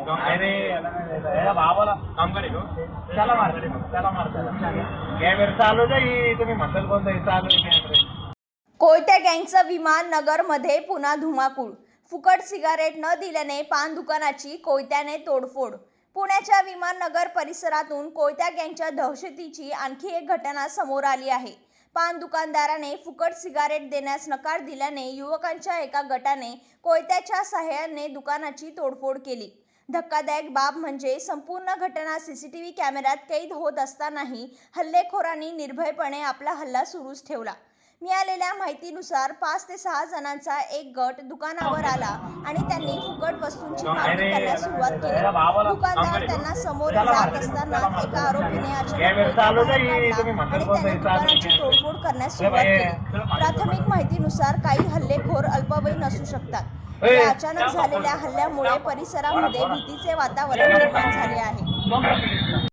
अरे याला भावाला काम करे त्याला मार कॅमेरा चालू जाई तुम्ही म्हणताल कोणतं चालू कॅमेरा. कोयत्या गँगचं विमान नगरमध्ये पुन्हा धुमाकूळ. फुकट सिगारेट न दिल्याने पान दुकानाची कोयत्याने तोडफोड. पुण्याच्या विमान नगर परिसरातून कोयत्या गँगच्या दहशतीची आणखी एक घटना समोर आली आहे. पान दुकानदाराने फुकट सिगारेट देण्यास नकार दिल्याने युवकांच्या एका गटाने कोयत्याच्या सहाय्याने दुकानाची तोडफोड केली. धक्कादायक बाब म्हणजे संपूर्ण घटना सीसीटीव्ही कॅमेऱ्यात कैद होत असतानाही हल्लेखोरांनी निर्भयपणे आपला हल्ला सुरूच ठेवला. मिळालेल्या माहितीनुसार 5 ते 6 जणांचा एक गट दुकानावर आला आणि त्यांनी फुकट वस्तूंची मागणी करण्यास सुरुवात केली. दुकानदार त्यांना समोर जात असताना एका आरोपीने अचानक आणि त्याने दुकानाची तोडफोड करण्यास सुरुवात केली. प्राथमिक माहितीनुसार काही हल्लेखोर अल्पवयीन असू शकतात. या अचानक झालेल्या हल्ल्यामुळे परिसरामध्ये भीतीचे वातावरण निर्माण झाले आहे.